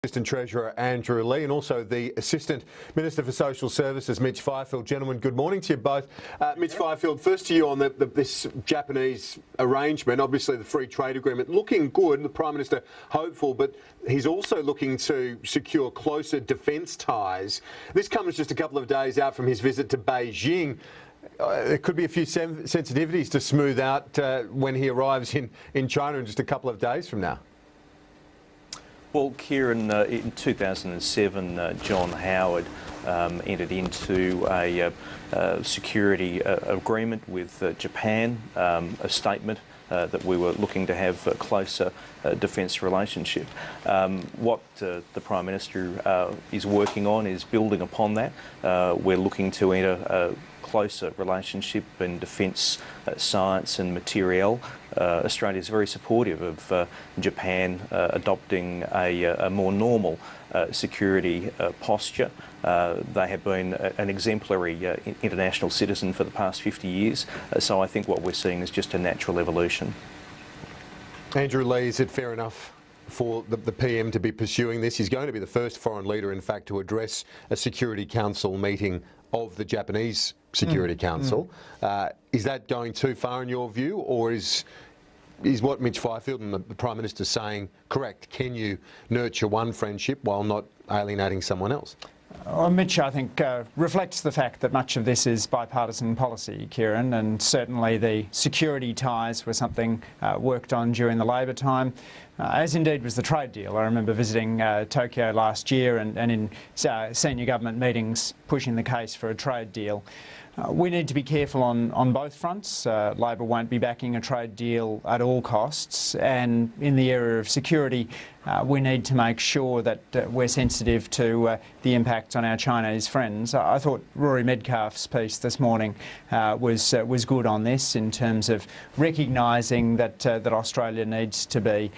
Assistant Treasurer Andrew Leigh and also the Assistant Minister for Social Services, Mitch Fifield. Gentlemen, good morning to you both. Mitch Fifield, first to you on this Japanese arrangement, obviously the free trade agreement looking good, the Prime Minister hopeful, but he's also looking to secure closer defence ties. This comes just a couple of days out from his visit to Beijing. There could be a few sensitivities to smooth out when he arrives in China in just a couple of days from now. Well, Kieran, in 2007, John Howard entered into a security agreement with Japan, a statement that we were looking to have a closer defence relationship. What the Prime Minister is working on is building upon that. We're looking to enter a closer relationship in defence, science and materiel. Australia is very supportive of Japan adopting a more normal security posture. They have been an exemplary international citizen for the past 50 years, so I think what we're seeing is just a natural evolution. Andrew Leigh, is it fair enough for the PM to be pursuing this? He's going to be the first foreign leader, in fact, to address a Security Council meeting of the Japanese Security Council. Is that going too far in your view, or is what Mitch Fifield and the Prime Minister saying correct? Can you nurture one friendship while not alienating someone else? Well, Mitch, I think, reflects the fact that much of this is bipartisan policy, Kieran, and certainly the security ties were something worked on during the Labor time, as indeed was the trade deal. I remember visiting Tokyo last year and in senior government meetings pushing the case for a trade deal. We need to be careful on both fronts. Labor won't be backing a trade deal at all costs, and in the area of security, we need to make sure that we're sensitive to the impact on our Chinese friends. I thought Rory Medcalf's piece this morning was good on this, in terms of recognising that Australia needs to be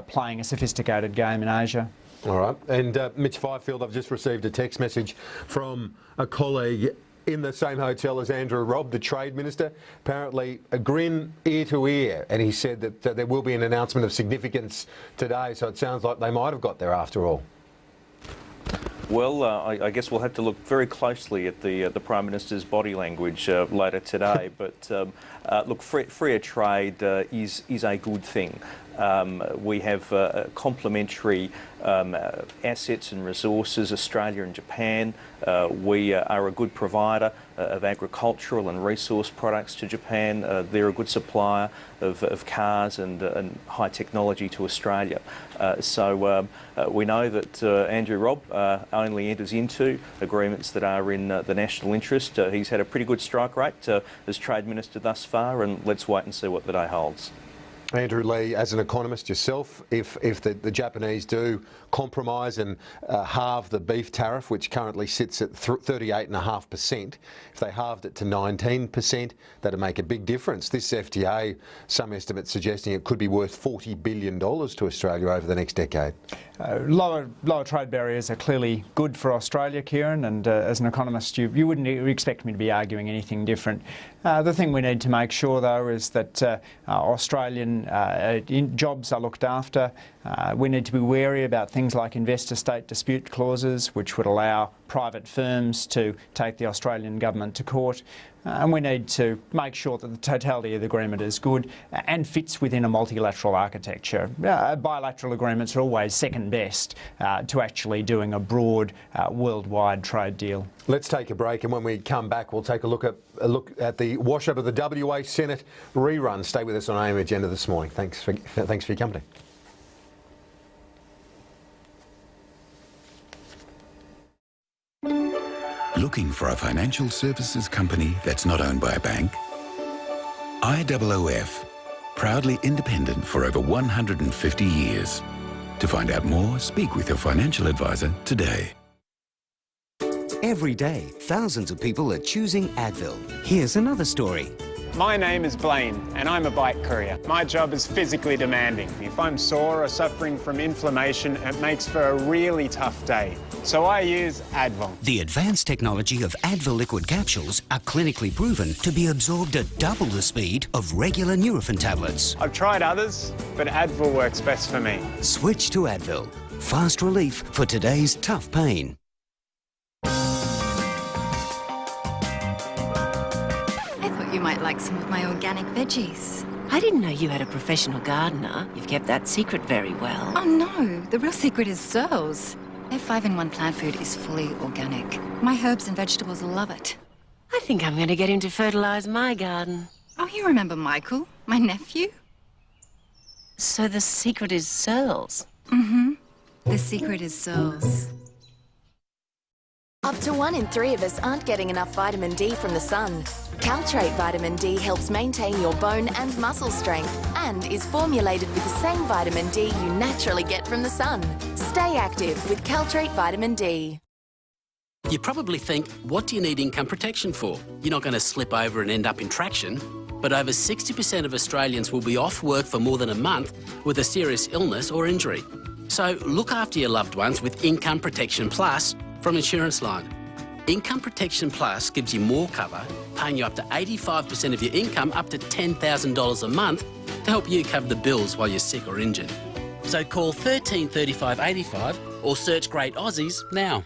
playing a sophisticated game in Asia. All right, and Mitch Fifield, I've just received a text message from a colleague in the same hotel as Andrew Robb, the Trade Minister, apparently a grin ear to ear, and he said that there will be an announcement of significance today, so it sounds like they might have got there after all. Well, I guess we'll have to look very closely at the Prime Minister's body language later today, but look, freer trade is a good thing. We have complementary assets and resources, Australia and Japan. We are a good provider of agricultural and resource products to Japan. They're a good supplier of cars and high technology to Australia. So we know that Andrew Robb only enters into agreements that are in the national interest. He's had a pretty good strike rate as Trade Minister thus far, and let's wait and see what the day holds. Andrew Leigh, as an economist yourself, if the Japanese do compromise and halve the beef tariff, which currently sits at 38.5%, if they halved it to 19%, that'd make a big difference. This FTA, some estimates suggesting it could be worth $40 billion to Australia over the next decade. Lower trade barriers are clearly good for Australia, Kieran, and as an economist you wouldn't expect me to be arguing anything different. The thing we need to make sure, though, is that Australian jobs are looked after. We need to be wary about things like investor-state dispute clauses, which would allow private firms to take the Australian government to court. And we need to make sure that the totality of the agreement is good and fits within a multilateral architecture. Bilateral agreements are always second best to actually doing a broad worldwide trade deal. Let's take a break, and when we come back, we'll take a look at the wash-up of the WA Senate rerun. Stay with us on AM Agenda this morning. Thanks for your company. Looking for a financial services company that's not owned by a bank? IOOF, proudly independent for over 150 years. To find out more, speak with your financial advisor today. Every day, thousands of people are choosing Advil. Here's another story. My name is Blaine, and I'm a bike courier. My job is physically demanding. If I'm sore or suffering from inflammation, it makes for a really tough day. So I use Advil. The advanced technology of Advil liquid capsules are clinically proven to be absorbed at double the speed of regular Nurofen tablets. I've tried others, but Advil works best for me. Switch to Advil. Fast relief for today's tough pain. I thought you might like some of my organic veggies. I didn't know you had a professional gardener. You've kept that secret very well. Oh no, the real secret is Searles. Their 5-in-1 plant food is fully organic. My herbs and vegetables love it. I think I'm going to get him to fertilise my garden. Oh, you remember Michael, my nephew? So the secret is Searles? Mm-hmm. The secret is Searles. Up to 1 in 3 of us aren't getting enough vitamin D from the sun. Caltrate Vitamin D helps maintain your bone and muscle strength and is formulated with the same vitamin D you naturally get from the sun. Stay active with Caltrate Vitamin D. You probably think, what do you need income protection for? You're not going to slip over and end up in traction. But over 60% of Australians will be off work for more than a month with a serious illness or injury. So look after your loved ones with Income Protection Plus from Insurance Line. Income Protection Plus gives you more cover, paying you up to 85% of your income up to $10,000 a month to help you cover the bills while you're sick or injured. So call 13 35 85 or search Great Aussies now.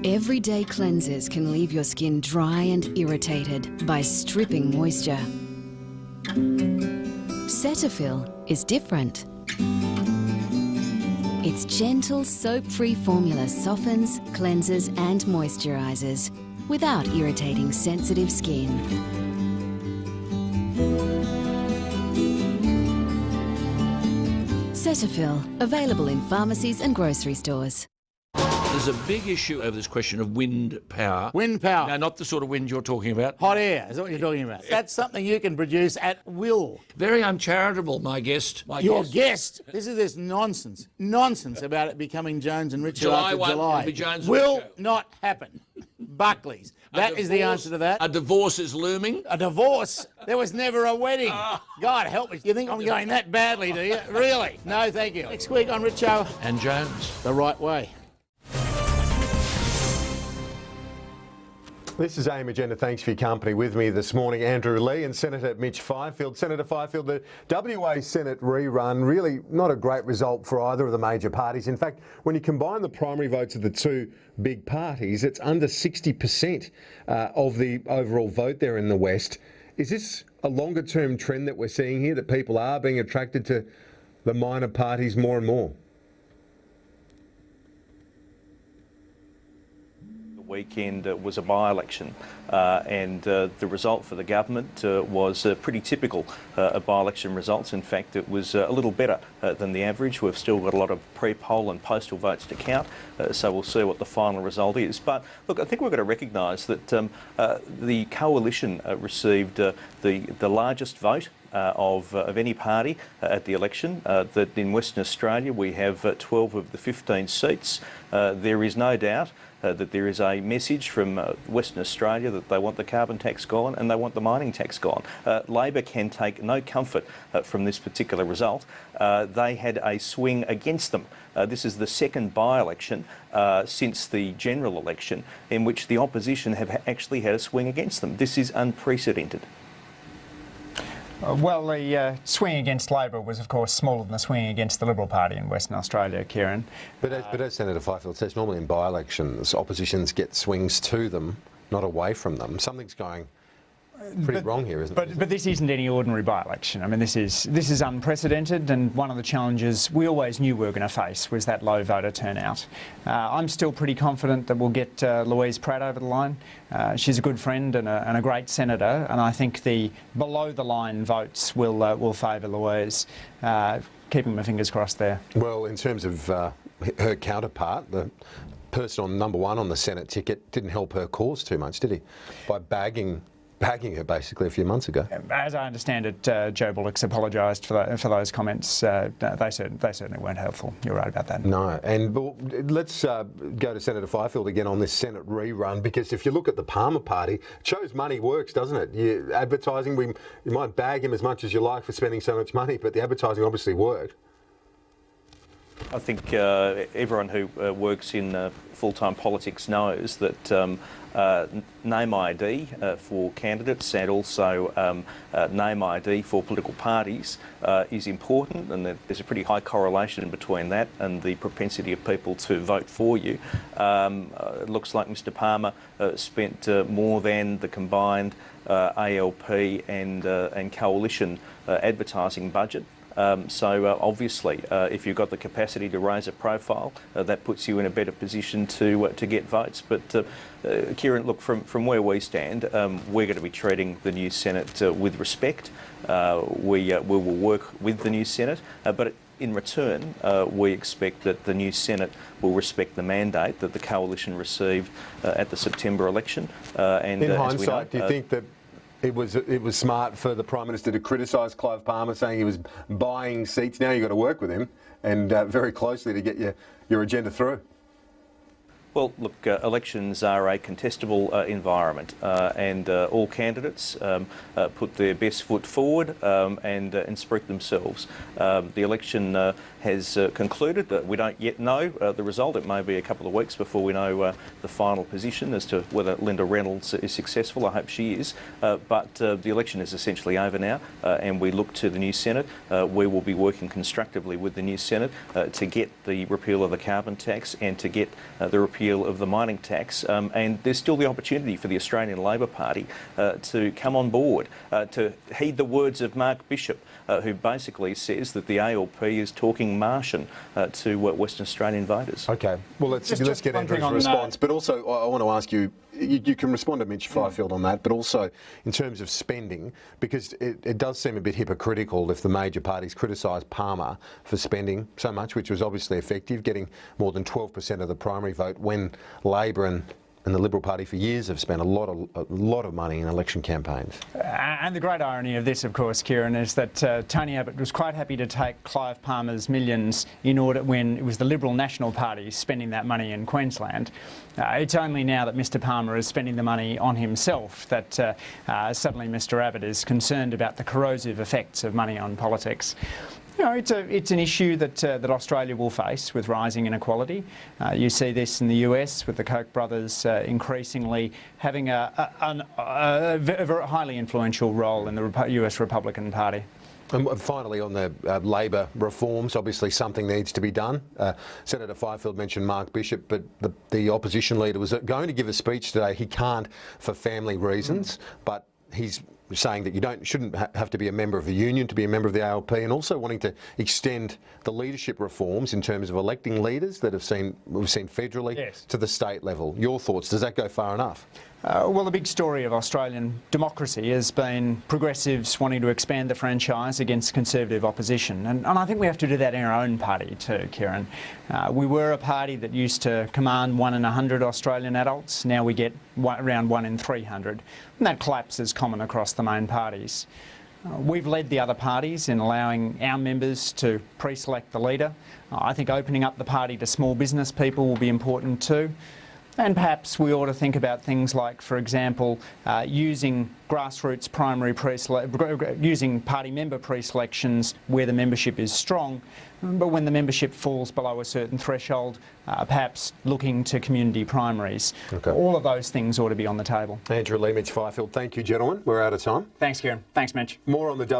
Everyday cleansers can leave your skin dry and irritated by stripping moisture. Cetaphil is different. Its gentle, soap-free formula softens, cleanses and moisturises without irritating sensitive skin. Cetaphil, available in pharmacies and grocery stores. There's a big issue over this question of wind power. Wind power. No, not the sort of wind you're talking about. Hot air is what you're talking about. That's something you can produce at will. Very uncharitable, my guest. Your guest? This is this nonsense. Nonsense about it becoming Jones and Richard July after 1 July. will be Jones and will Richard. not happen. Buckley's. That is the answer to that. A divorce is looming. A divorce? There was never a wedding. God help me. You think I'm going that badly, do you? Really? No, thank you. Next week on Richo. And Jones. The right way. This is AIM Agenda. Thanks for your company. With me this morning, Andrew Leigh and Senator Mitch Fifield. Senator Fifield, the WA Senate rerun, really not a great result for either of the major parties. In fact, when you combine the primary votes of the two big parties, it's under 60% of the overall vote there in the West. Is this a longer-term trend that we're seeing here, that people are being attracted to the minor parties more and more? Weekend was a by-election and the result for the government was pretty typical of by-election results. In fact, it was a little better than the average. We've still got a lot of pre-poll and postal votes to count, so we'll see what the final result is. But look, I think we've got to recognise that the coalition received the largest vote of any party at the election. That in Western Australia we have 12 of the 15 seats. There is no doubt that there is a message from Western Australia that they want the carbon tax gone and they want the mining tax gone. Labor can take no comfort from this particular result. They had a swing against them. This is the second by-election since the general election in which the opposition have actually had a swing against them. This is unprecedented. Well, the swing against Labor was, of course, smaller than the swing against the Liberal Party in Western Australia, Kieran. But as Senator Fifield says, normally in by-elections, oppositions get swings to them, not away from them. Something's going pretty wrong here, isn't it? But this isn't any ordinary by-election. I mean, this is unprecedented, and one of the challenges we always knew we were going to face was that low voter turnout. I'm still pretty confident that we'll get Louise Pratt over the line. She's a good friend and a great senator, and I think the below-the-line votes will favour Louise. Keeping my fingers crossed there. Well, in terms of her counterpart, the person on number one on the Senate ticket didn't help her cause too much, did he? By bagging her basically a few months ago. As I understand it, Joe Bullock's apologised for those comments. They certainly weren't helpful. You're right about that. No, and let's go to Senator Fifield again on this Senate rerun, because if you look at the Palmer Party, it shows money works, doesn't it? Advertising, you might bag him as much as you like for spending so much money, but the advertising obviously worked. I think everyone who works in full-time politics knows that name ID for candidates and also name ID for political parties is important, and there's a pretty high correlation between that and the propensity of people to vote for you. It looks like Mr Palmer spent more than the combined ALP and coalition advertising budget. So obviously, if you've got the capacity to raise a profile, that puts you in a better position to get votes. But Kieran, look, from where we stand, we're going to be treating the new Senate with respect. We will work with the new Senate, but in return, we expect that the new Senate will respect the mandate that the coalition received at the September election. And in as we know, hindsight, do you think that it was smart for the Prime Minister to criticise Clive Palmer, saying he was buying seats? Now you've got to work with him and very closely to get your agenda through. Well, look, elections are a contestable environment, and all candidates put their best foot forward and speak themselves. The election has concluded. We don't yet know the result. It may be a couple of weeks before we know the final position as to whether Linda Reynolds is successful. I hope she is. But the election is essentially over now, and we look to the new Senate. We will be working constructively with the new Senate to get the repeal of the carbon tax and to get the repeal of the mining tax, and there's still the opportunity for the Australian Labor Party to come on board, to heed the words of Mark Bishop, who basically says that the ALP is talking Martian to Western Australian voters. Okay, well let's get Andrew's response, but also I want to ask you, you can respond to Mitch Fifield on that, but also in terms of spending, because it does seem a bit hypocritical if the major parties criticise Palmer for spending so much, which was obviously effective, getting more than 12% of the primary vote, when Labor and the Liberal Party for years have spent a lot of money in election campaigns. And the great irony of this, of course, Kieran, is that Tony Abbott was quite happy to take Clive Palmer's millions in order when it was the Liberal National Party spending that money in Queensland. It's only now that Mr Palmer is spending the money on himself that suddenly Mr Abbott is concerned about the corrosive effects of money on politics. You know, it's an issue that Australia will face with rising inequality. You see this in the US with the Koch brothers increasingly having a very highly influential role in the US Republican Party. And finally, on the Labor reforms, obviously something needs to be done. Senator Fifield mentioned Mark Bishop, but the opposition leader was going to give a speech today. He can't for family reasons, but he's saying that you shouldn't have to be a member of the union to be a member of the ALP, and also wanting to extend the leadership reforms in terms of electing leaders that we've seen federally to the state level. Your thoughts? Does that go far enough? Well, the big story of Australian democracy has been progressives wanting to expand the franchise against conservative opposition. And I think we have to do that in our own party too, Kieran. We were a party that used to command 1 in 100 Australian adults. Now we get around 1 in 300. And that collapse is common across the main parties. We've led the other parties in allowing our members to pre-select the leader. I think opening up the party to small business people will be important too. And perhaps we ought to think about things like, for example, using grassroots using party member pre-selections where the membership is strong, but when the membership falls below a certain threshold, perhaps looking to community primaries. Okay. All of those things ought to be on the table. Andrew Lee, Mitch Fifield, thank you, gentlemen. We're out of time. Thanks, Kieran. Thanks, Mitch. More on the